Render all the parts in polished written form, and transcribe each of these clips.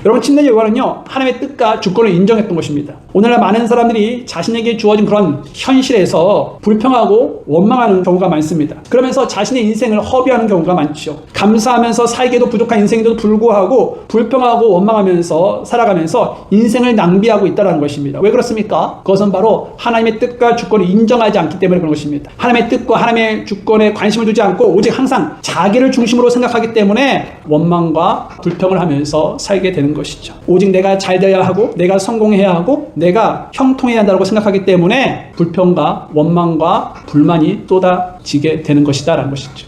여러분, 침례자 요한은요, 하나님의 뜻과 주권을 인정했던 것입니다. 오늘날 많은 사람들이 자신에게 주어진 그런 현실에서 불평하고 원망하는 경우가 많습니다. 그러면서 자신의 인생을 허비하는 경우가 많죠. 감사하면서 살기에도 부족한 인생에도 불구하고 불평하고 원망하면서 살아가면서 인생을 낭비하고 있다는 것입니다. 왜 그렇습니까? 그것은 바로 하나님의 뜻과 주권을 인정하지 않기 때문에 그런 것입니다. 하나님의 뜻과 하나님의 주권에 관심을 두지 않고 오직 항상 자기를 중심으로 생각하기 때문에 원망과 불평을 하면서 살게 되는 것이죠. 오직 내가 잘 되어야 하고 내가 성공해야 하고 내가 형통해야 한다고 생각하기 때문에 불평과 원망과 불만이 쏟아지게 되는 것이다 라는 것이죠.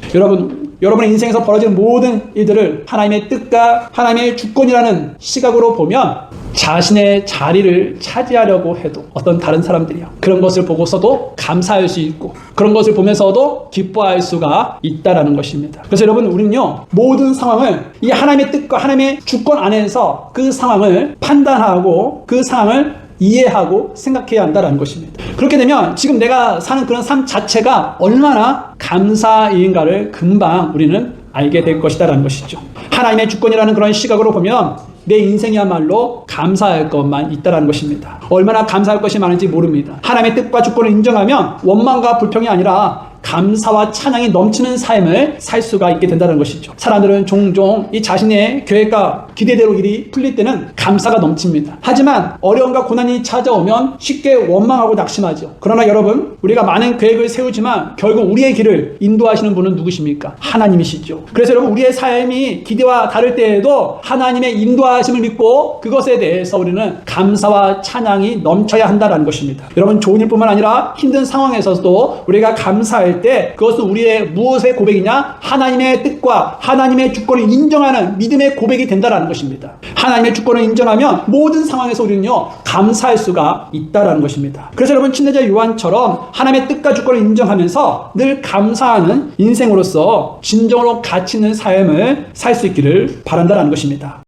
여러분의 인생에서 벌어지는 모든 일들을 하나님의 뜻과 하나님의 주권이라는 시각으로 보면 자신의 자리를 차지하려고 해도 어떤 다른 사람들이요, 그런 것을 보고서도 감사할 수 있고 그런 것을 보면서도 기뻐할 수가 있다라는 것입니다. 그래서 여러분, 우리는요, 모든 상황을 이 하나님의 뜻과 하나님의 주권 안에서 그 상황을 판단하고 그 상황을 이해하고 생각해야 한다는 것입니다. 그렇게 되면 지금 내가 사는 그런 삶 자체가 얼마나 감사인가를 금방 우리는 알게 될 것이다라는 것이죠. 하나님의 주권이라는 그런 시각으로 보면 내 인생이야말로 감사할 것만 있다는 것입니다. 얼마나 감사할 것이 많은지 모릅니다. 하나님의 뜻과 주권을 인정하면 원망과 불평이 아니라 감사와 찬양이 넘치는 삶을 살 수가 있게 된다는 것이죠. 사람들은 종종 이 자신의 계획과 기대대로 일이 풀릴 때는 감사가 넘칩니다. 하지만 어려움과 고난이 찾아오면 쉽게 원망하고 낙심하죠. 그러나 여러분, 우리가 많은 계획을 세우지만 결국 우리의 길을 인도하시는 분은 누구십니까? 하나님이시죠. 그래서 여러분, 우리의 삶이 기대와 다를 때에도 하나님의 인도하심을 믿고 그것에 대해서 우리는 감사와 찬양이 넘쳐야 한다는 것입니다. 여러분, 좋은 일뿐만 아니라 힘든 상황에서도 우리가 감사할 때 그것은 우리의 무엇의 고백이냐? 하나님의 뜻과 하나님의 주권을 인정하는 믿음의 고백이 된다는 것입니다. 하나님의 주권을 인정하면 모든 상황에서 우리는요, 감사할 수가 있다는 것입니다. 그래서 여러분, 침례자 요한처럼 하나님의 뜻과 주권을 인정하면서 늘 감사하는 인생으로서 진정으로 가치 있는 삶을 살 수 있기를 바란다는 것입니다.